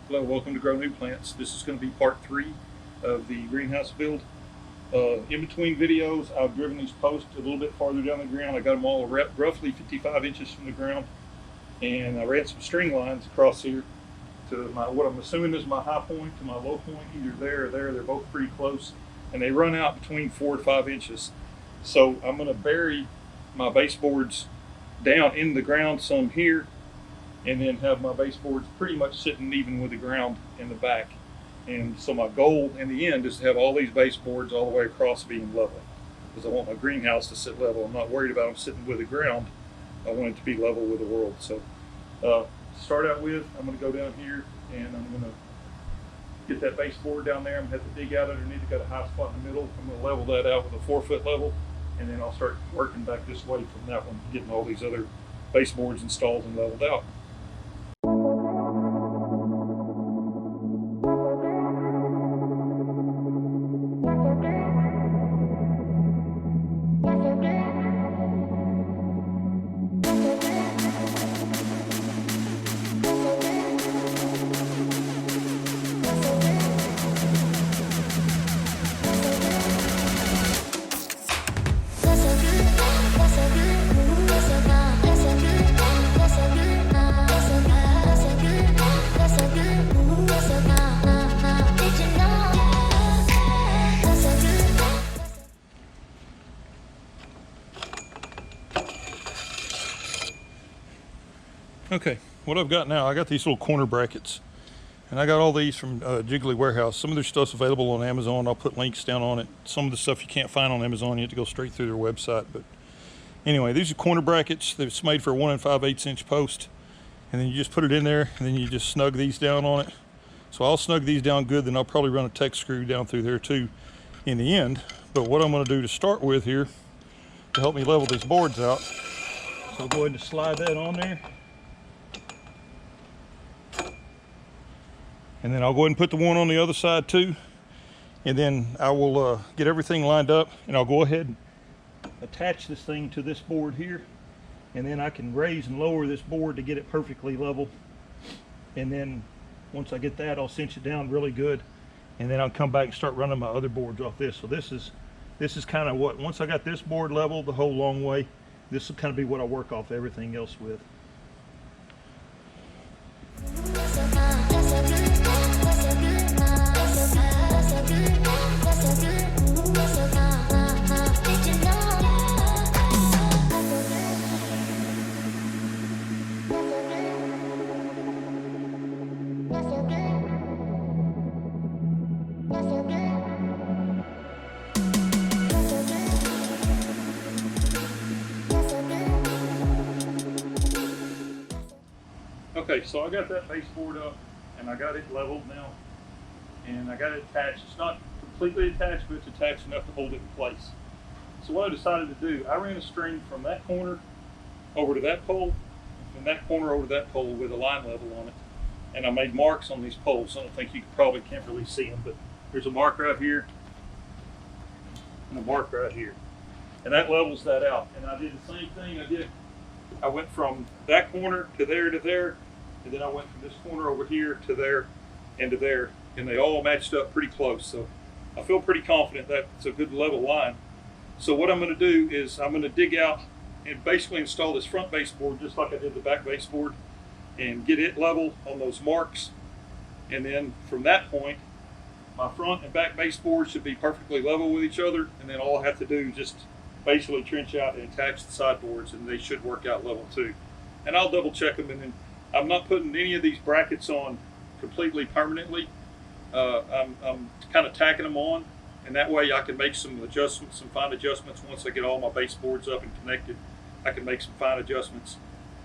Hello, welcome to Grow New Plants. This is going to be part 3 of the greenhouse build. In between videos, I've driven these posts a little bit farther down the ground. I got them all roughly 55 inches from the ground, and I ran some string lines across here to what I'm assuming is my high point to my low point, either there or there. They're both pretty close, and they run out between 4 to 5 inches. So I'm going to bury my baseboards down in the ground some here, and then have my baseboards pretty much sitting even with the ground in the back. And so my goal in the end is to have all these baseboards all the way across being level, because I want my greenhouse to sit level. I'm not worried about them sitting with the ground. I want it to be level with the world. So to start out with, I'm going to go down here and I'm going to get that baseboard down there. I'm going to have to dig out underneath. I've got a high spot in the middle. I'm going to level that out with a 4-foot level, and then I'll start working back this way from that one, getting all these other baseboards installed and leveled out. Okay, what I've got now, I got these little corner brackets, and I got all these from Jiggly Warehouse. Some of their stuff's available on Amazon. I'll put links down on it. Some of the stuff you can't find on Amazon, you have to go straight through their website. But anyway, these are corner brackets. It's made for a 1 5/8 inch post, and then you just put it in there, and then you just snug these down on it. So I'll snug these down good, then I'll probably run a tech screw down through there too in the end. But what I'm going to do to start with here to help me level these boards out, so I'll go ahead and slide that on there. And then I'll go ahead and put the one on the other side too. And then I will get everything lined up, and I'll go ahead and attach this thing to this board here. And then I can raise and lower this board to get it perfectly level. And then once I get that, I'll cinch it down really good. And then I'll come back and start running my other boards off this. So this is kind of what, once I got this board leveled the whole long way, this will kind of be what I work off everything else with. Okay, so I got that baseboard up, and I got it leveled now, and I got it attached. It's not completely attached, but it's attached enough to hold it in place. So what I decided to do, I ran a string from that corner over to that pole, and from that corner over to that pole with a line level on it, and I made marks on these poles. I don't think you can't really see them, but there's a mark right here and a mark right here, and that levels that out. And I did the same thing. I went from that corner to there, and then I went from this corner over here to there and to there, and they all matched up pretty close. So I feel pretty confident that it's a good level line. So what I'm going to do is I'm going to dig out and basically install this front baseboard just like I did the back baseboard, and get it level on those marks. And then from that point, my front and back baseboards should be perfectly level with each other, and then all I have to do is just basically trench out and attach the sideboards, and they should work out level too. And I'll double check them, and then I'm not putting any of these brackets on completely permanently. I'm kind of tacking them on, and that way I can make some adjustments, some fine adjustments once I get all my baseboards up and connected. I can make some fine adjustments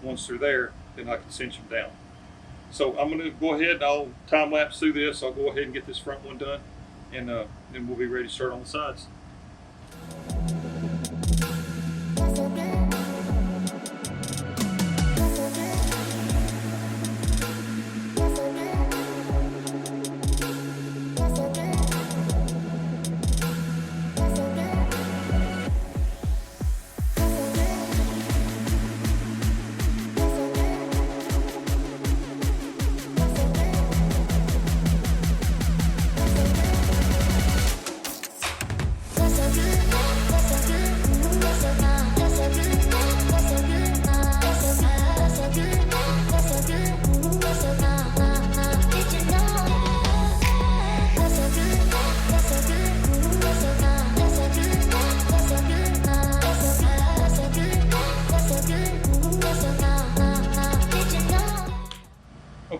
once they're there, then I can cinch them down. So I'm going to go ahead and I'll time lapse through this. I'll go ahead and get this front one done, and then we'll be ready to start on the sides.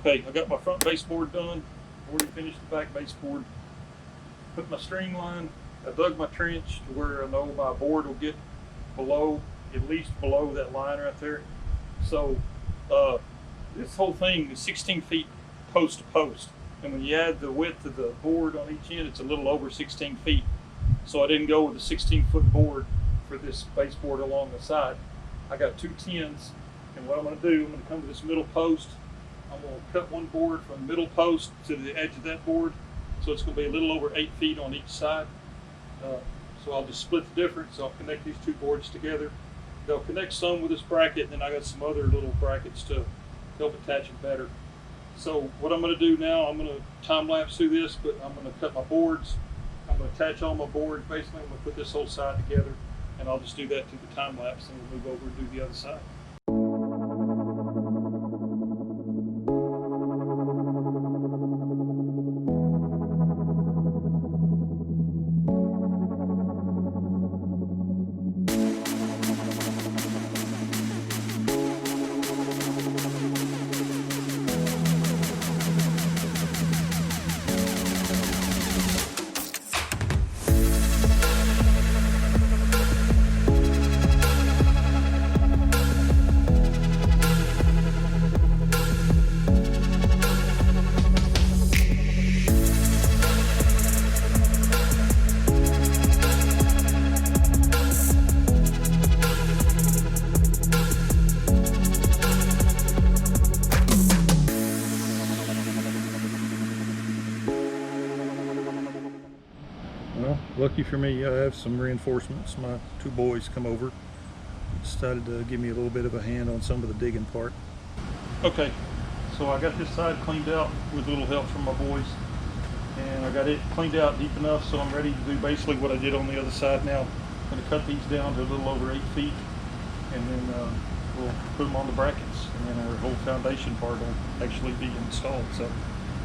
Okay, I got my front baseboard done. Already finished the back baseboard. Put my string line. I dug my trench to where I know my board will get below, at least below that line right there. So this whole thing is 16 feet post to post. And when you add the width of the board on each end, it's a little over 16 feet. So I didn't go with a 16-foot board for this baseboard along the side. I got 2 10s, and what I'm going to do, I'm going to come to this middle post. I'm going to cut one board from the middle post to the edge of that board. So it's going to be a little over 8 feet on each side. So I'll just split the difference. I'll connect these 2 boards together. They'll connect some with this bracket, and then I got some other little brackets to help attach it better. So what I'm going to do now, I'm going to time lapse through this, but I'm going to cut my boards. I'm going to attach all my boards. Basically, I'm going to put this whole side together, and I'll just do that through the time lapse, and we'll move over and do the other side. Well, lucky for me, I have some reinforcements. My 2 boys come over, decided to give me a little bit of a hand on some of the digging part. Okay, so I got this side cleaned out with a little help from my boys, and I got it cleaned out deep enough so I'm ready to do basically what I did on the other side now. I'm going to cut these down to a little over 8 feet, and then we'll put them on the brackets, and then our whole foundation part will actually be installed. So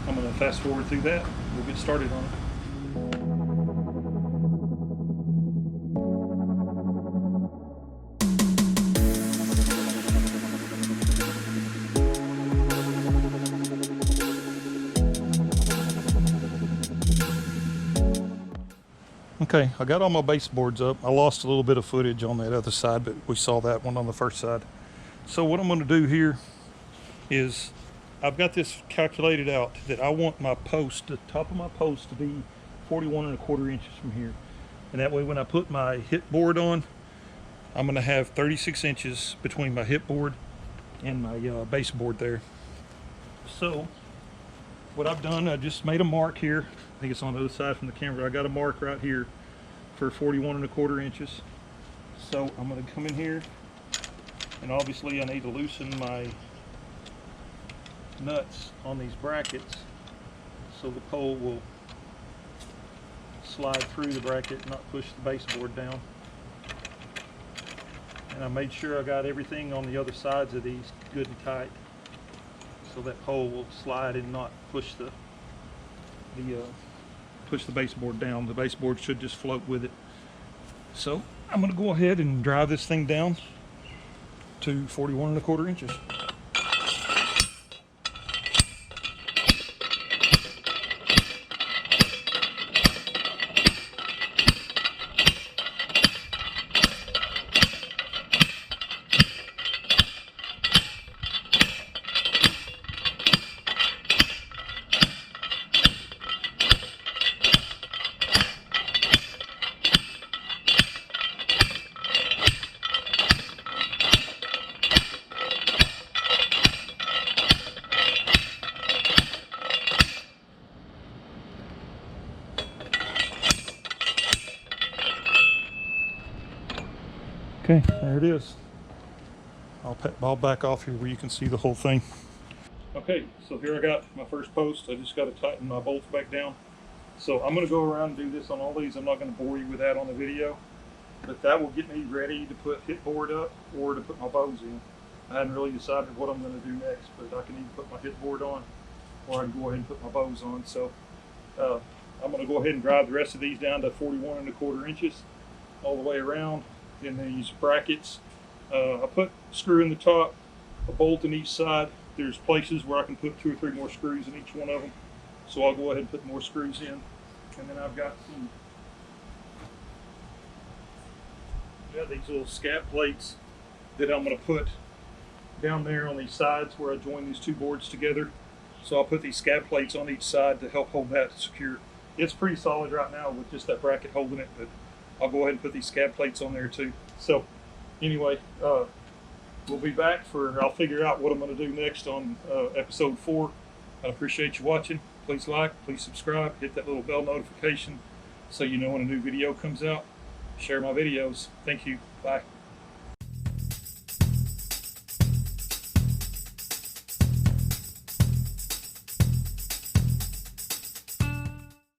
I'm going to fast forward through that. We'll get started on it. Okay, I got all my baseboards up. I lost a little bit of footage on that other side, but we saw that one on the first side. So what I'm going to do here is I've got this calculated out that I want my post, the top of my post, to be 41¼ inches from here. And that way when I put my hip board on, I'm going to have 36 inches between my hip board and my baseboard there. So what I've done, I just made a mark here. I think it's on the other side from the camera. I got a mark right here for 41¼ inches. So I'm going to come in here, and obviously I need to loosen my nuts on these brackets so the pole will slide through the bracket and not push the baseboard down. And I made sure I got everything on the other sides of these good and tight so that pole will slide and not push the baseboard down. The baseboard should just float with it. So I'm going to go ahead and drive this thing down to 41¼ inches. Okay, there it is. I'll back off here where you can see the whole thing. Okay, so here I got my first post. I just got to tighten my bolts back down. So I'm going to go around and do this on all these. I'm not going to bore you with that on the video, but that will get me ready to put hip board up or to put my bows in. I hadn't really decided what I'm going to do next, but I can either put my hip board on or I can go ahead and put my bows on. So I'm going to go ahead and drive the rest of these down to 41¼ inches all the way around. In these brackets, I put a screw in the top, a bolt in each side, there's places where I can put 2 or 3 more screws in each one of them. So I'll go ahead and put more screws in. And then I've got these little scap plates that I'm going to put down there on these sides where I join these 2 boards together. So I'll put these scap plates on each side to help hold that secure. It's pretty solid right now with just that bracket holding it, but I'll go ahead and put these scap plates on there too. So anyway, we'll be back I'll figure out what I'm going to do next on episode 4. I appreciate you watching. Please like, please subscribe, hit that little bell notification so you know when a new video comes out. Share my videos. Thank you. Bye.